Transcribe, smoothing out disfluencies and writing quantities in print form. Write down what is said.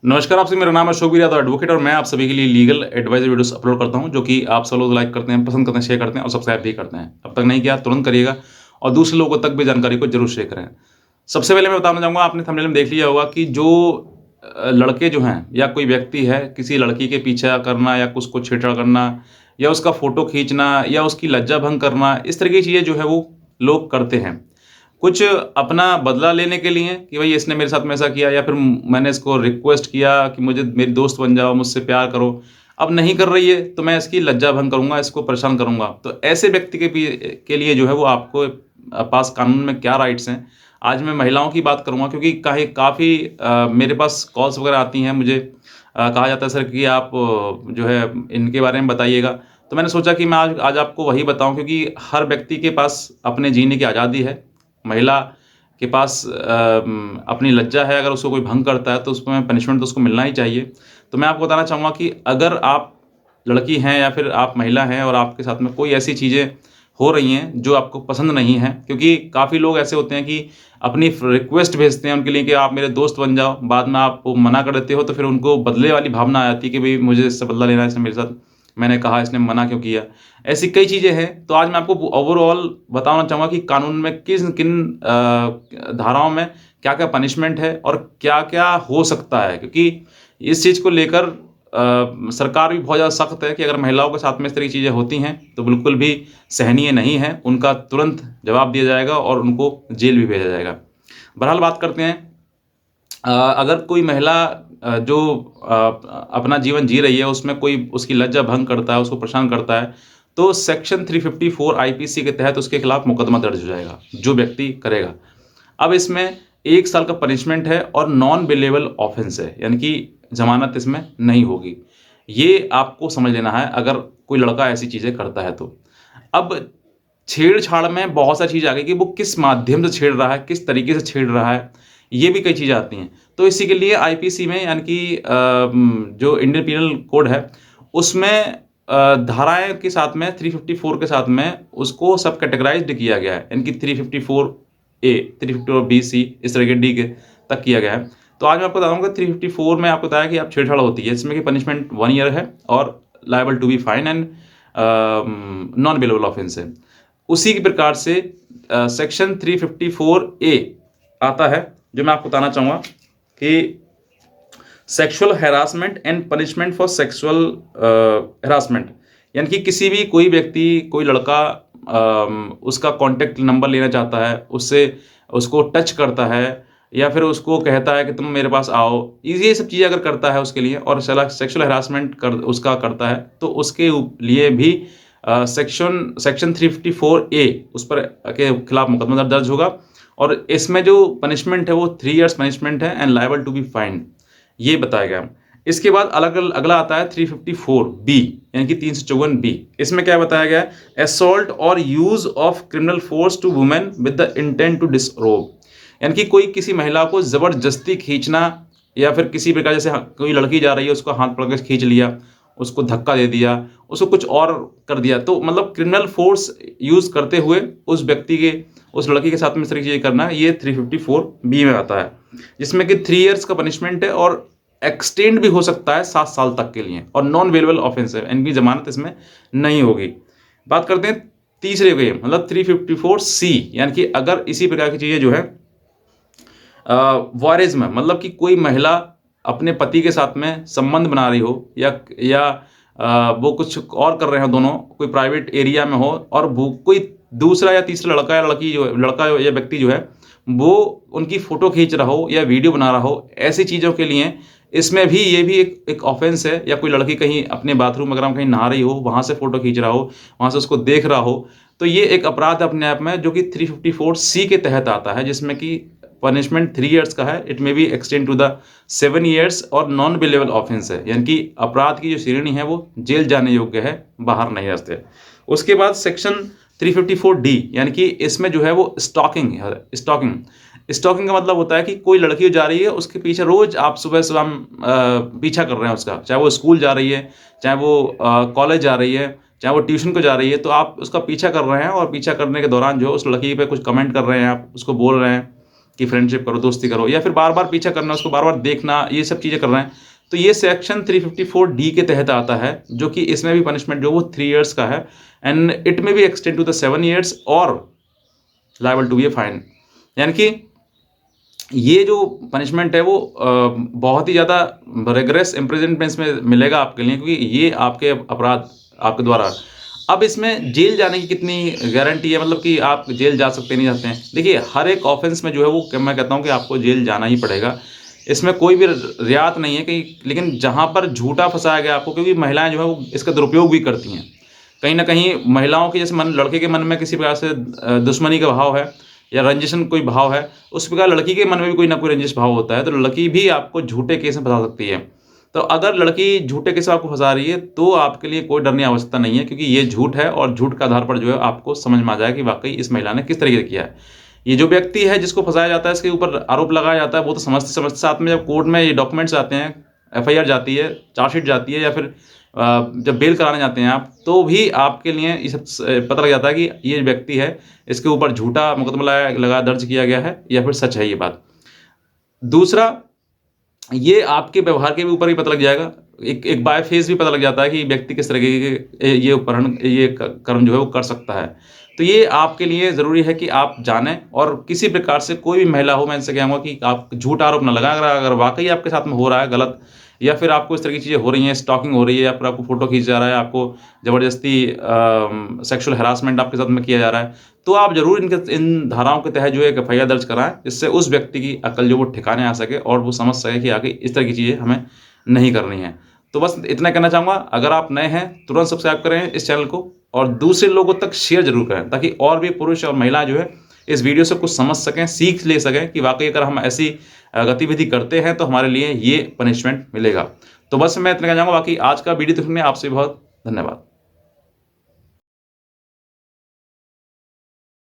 नमस्कार, आपसे मेरा नाम है शोभित यादव एडवोकेट और मैं आप सभी के लिए लीगल एडवाइजरी वीडियोस अपलोड करता हूं, जो कि आप सब लोग लाइक करते हैं, पसंद करते हैं, शेयर करते हैं और सब्सक्राइब भी करते हैं। अब तक नहीं किया तुरंत करिएगा और दूसरे लोगों तक भी जानकारी को जरूर शेयर करें। सबसे पहले मैं बताना चाहूँगा, आपने थंबनेल में देख लिया होगा कि जो लड़के जो हैं या कोई व्यक्ति है, किसी लड़की के पीछा करना या उसको छेड़छाड़ करना या उसका फ़ोटो खींचना या उसकी लज्जा भंग करना, इस तरह की चीज़ें जो है वो लोग करते हैं। कुछ अपना बदला लेने के लिए कि भई इसने मेरे साथ में ऐसा किया या फिर मैंने इसको रिक्वेस्ट किया कि मुझे मेरी दोस्त बन जाओ, मुझसे प्यार करो। अब नहीं कर रही है तो मैं इसकी लज्जा भंग करूँगा, इसको परेशान करूँगा। तो ऐसे व्यक्ति के लिए जो है वो आपको पास कानून में क्या राइट्स हैं। आज मैं महिलाओं की बात करूँगा क्योंकि काफ़ी मेरे पास कॉल्स वगैरह आती हैं, मुझे कहा जाता है सर कि आप जो है इनके बारे में बताइएगा। तो मैंने सोचा कि मैं आज आज आपको वही बताऊँ, क्योंकि हर व्यक्ति के पास अपने जीने की आज़ादी है। महिला के पास अपनी लज्जा है, अगर उसको कोई भंग करता है तो उसमें पनिशमेंट तो उसको मिलना ही चाहिए। तो मैं आपको बताना चाहूँगा कि अगर आप लड़की हैं या फिर आप महिला हैं और आपके साथ में कोई ऐसी चीज़ें हो रही हैं जो आपको पसंद नहीं हैं, क्योंकि काफ़ी लोग ऐसे होते हैं कि अपनी रिक्वेस्ट भेजते हैं उनके लिए कि आप मेरे दोस्त बन जाओ, बाद में आप वो मना कर देते हो तो फिर उनको बदले वाली भावना आ जाती है कि भई मुझे इससे बदला लेना है, इसने मेरे साथ, मैंने कहा इसने मना क्यों किया। ऐसी कई चीज़ें हैं, तो आज मैं आपको ओवरऑल बताना चाहूँगा कि कानून में किन धाराओं में क्या-क्या पनिशमेंट है और क्या-क्या हो सकता है। क्योंकि इस चीज़ को लेकर सरकार भी बहुत ज़्यादा सख्त है कि अगर महिलाओं के साथ में इस तरह की चीज़ें होती हैं, तो बिल्कुल भी सहनीय नहीं है। उनका तुरंत जवाब दिया जाएगा और उनको जेल भी भेजा जाएगा। बहरहाल बात करते हैं, अगर कोई महिला जो अपना जीवन जी रही है, उसमें कोई उसकी लज्जा भंग करता है, उसको परेशान करता है, तो सेक्शन 354 आईपीसी के तहत उसके खिलाफ मुकदमा दर्ज हो जाएगा, जो व्यक्ति करेगा। अब इसमें 1 साल का पनिशमेंट है और नॉन बेलेबल ऑफेंस है, यानी कि ज़मानत इसमें नहीं होगी। ये आपको समझ लेना है अगर कोई लड़का ऐसी चीज़ें करता है तो। अब छेड़छाड़ में बहुत सारी चीज़ आ गई कि वो किस माध्यम से छेड़ रहा है, किस तरीके से छेड़ रहा है, ये भी कई चीज़ें आती हैं। तो इसी के लिए आईपीसी में, यानी कि जो इंडियन पीनल कोड है, उसमें धाराएँ के साथ में 354 के साथ में उसको सब कैटेगराइज़्ड किया गया है। यानी कि 354 ए, 354 बी, सी, इस तरह के डी के तक किया गया है। तो आज मैं आपको बताऊँगा 354 में आपको बताया कि आप छेड़छाड़ होती है, इसमें कि पनिशमेंट 1 ईयर है और liable to be fine and non bailable offence है। उसी के प्रकार से सेक्शन 354 ए आता है, जो मैं आपको बताना चाहूँगा कि sexual harassment and punishment for sexual harassment, यानी कि किसी भी कोई व्यक्ति, कोई लड़का उसका कॉन्टैक्ट नंबर लेना चाहता है, उससे उसको टच करता है या फिर उसको कहता है कि तुम मेरे पास आओ, ये सब चीज़ें अगर करता है उसके लिए और सेक्सुअल हैरासमेंट उसका करता है, तो उसके लिए भी सेक्शन 354 ए उस पर के खिलाफ मुकदमा दर्ज होगा और इसमें जो पनिशमेंट है वो 3 इयर्स पनिशमेंट है and liable to be fined, ये बताया गया। इसके बाद अगला आता है 354 बी, यानी कि 354 बी। इसमें क्या बताया गया है? असॉल्ट और use of criminal force to women with the intent to disrobe, यानी कि कोई किसी महिला को जबरदस्ती खींचना या फिर किसी प्रकार, जैसे कोई लड़की जा रही है उसको हाथ पकड़ के खींच लिया, उसको धक्का दे दिया, उसको कुछ और कर दिया, तो मतलब क्रिमिनल फोर्स यूज करते हुए उस व्यक्ति के, उस लड़की के साथ में इस तरह की चीज़ें करना, ये 354 बी में आता है, जिसमें कि 3 इयर्स का पनिशमेंट है और एक्सटेंड भी हो सकता है 7 साल तक के लिए और नॉन बेलेबल ऑफेंस है, इनकी जमानत इसमें नहीं होगी। बात करते हैं तीसरे के, मतलब 354 सी, यानी कि अगर इसी प्रकार की चीज़ें जो है वॉयरिज्म, मतलब कि कोई महिला अपने पति के साथ में संबंध बना रही हो या वो कुछ और कर रहे हो, दोनों कोई प्राइवेट एरिया में हो और वो कोई दूसरा या तीसरा लड़का या लड़की जो लड़का या व्यक्ति जो है वो उनकी फ़ोटो खींच रहा हो या वीडियो बना रहा हो, ऐसी चीज़ों के लिए इसमें भी ये भी एक ऑफेंस है। या कोई लड़की कहीं अपने बाथरूम वगैरह में कहीं नहा रही हो, वहाँ से फ़ोटो खींच रहा हो, वहाँ से उसको देख रहा हो, तो ये एक अपराध है अपने आप में, जो कि 354 सी के तहत आता है, जिसमें कि पनिशमेंट 3 इयर्स का है। It may be extend to the 7 years और नॉन बेलेबल ऑफेंस है, यानी कि अपराध की जो श्रेणी है वो जेल जाने योग्य है, बाहर नहीं रखते। उसके बाद सेक्शन 354 डी, यानी कि इसमें जो है वो स्टॉकिंग है। स्टॉकिंग का मतलब होता है कि कोई लड़की जा रही है, उसके पीछे रोज आप सुबह पीछा कर रहे हैं उसका, चाहे वो स्कूल जा रही है, चाहे वो कॉलेज जा रही है, चाहे वो ट्यूशन को जा रही है, तो आप उसका पीछा कर रहे हैं और पीछा करने के दौरान जो है उस लड़की पे कुछ कमेंट कर रहे हैं, आप उसको बोल रहे हैं, कि फ्रेंडशिप करो, दोस्ती करो, या फिर बार-बार पीछा करना, उसको बार-बार देखना, ये सब चीज़ें कर रहे हैं, तो ये सेक्शन 354 डी के तहत आता है, जो कि इसमें भी पनिशमेंट जो वो 3 इयर्स का है and it may be extend to the 7 years और liable to be a fine. यानी कि ये जो पनिशमेंट है वो बहुत ही ज़्यादा रिगरस इम्प्रिजनमेंट में मिलेगा आपके लिए, क्योंकि ये आपके अपराध आपके द्वारा। अब इसमें जेल जाने की कितनी गारंटी है, मतलब कि आप जेल जा सकते नहीं जाते हैं? देखिए, हर एक ऑफेंस में जो है वो मैं कहता हूँ कि आपको जेल जाना ही पड़ेगा। इसमें कोई भी रियायत नहीं है कि, लेकिन जहाँ पर झूठा फंसाया गया आपको, क्योंकि महिलाएं जो है वो इसका दुरुपयोग भी करती हैं। कहीं न कहीं महिलाओं के जैसे मन, लड़के के मन में किसी प्रकार से दुश्मनी का भाव है या रंजिशन कोई भाव है, उस प्रकार लड़की के मन में भी कोई ना कोई रंजिश भाव होता है, तो लड़की भी आपको झूठे केस में फँसा सकती है। तो अगर लड़की झूठे केस में आपको फँसा रही है, तो आपके लिए कोई डरने की आवश्यकता नहीं है, क्योंकि ये झूठ है और झूठ के आधार पर जो है आपको समझ में आ जाएगा कि वाक़ई इस महिला ने किस तरीके से किया है। ये जो व्यक्ति है जिसको फँसाया जाता है, इसके ऊपर आरोप लगाया जाता है, वो तो समझते-समझते साथ में जब कोर्ट में ये डॉक्यूमेंट्स आते हैं, एफआईआर जाती है, चार्जशीट जाती है, या फिर जब बेल कराने जाते हैं आप, तो भी आपके लिए ये सब पता लग जाता है कि ये व्यक्ति है, इसके ऊपर झूठा मुकदमा लगा दर्ज किया गया है या फिर सच है ये बात। दूसरा, ये आपके व्यवहार के भी ऊपर भी पता लग जाएगा। एक बाय फेस भी पता लग जाता है कि व्यक्ति किस तरीके के ये उपकरण, ये कर्म जो है वो कर सकता है। तो ये आपके लिए ज़रूरी है कि आप जानें, और किसी प्रकार से कोई भी महिला हो, मैं इनसे कहूँगा कि आप झूठ आरोप ना लगाएँ। अगर वाक़ई आपके साथ में हो रहा है गलत, या फिर आपको इस तरह की चीज़ें हो रही हैं, स्टॉकिंग हो रही है, या फिर आपको फ़ोटो खींचा जा रहा है, आपको ज़बरदस्ती सेक्सुअल हैरासमेंट आपके साथ में किया जा रहा है, तो आप ज़रूर इन धाराओं के तहत जो है एक एफआईआर दर्ज कराएँ, जिससे उस व्यक्ति की अकल जो वो ठिकाने आ सके और वो समझ सके कि आगे इस तरह की चीज़ें हमें नहीं करनी है। तो बस इतना कहना चाहूँगा। अगर आप नए हैं, तुरंत सब्सक्राइब करें इस चैनल को और दूसरे लोगों तक शेयर ज़रूर करें, ताकि और भी पुरुष और महिलाएँ जो है इस वीडियो से कुछ समझ सकें, सीख ले सकें कि वाक़ई अगर हम ऐसी गतिविधि करते हैं तो हमारे लिए ये पनिशमेंट मिलेगा। तो बस मैं इतना कहना चाहूँगा। बाकी आज का वीडियो देखने में आपसे बहुत धन्यवाद।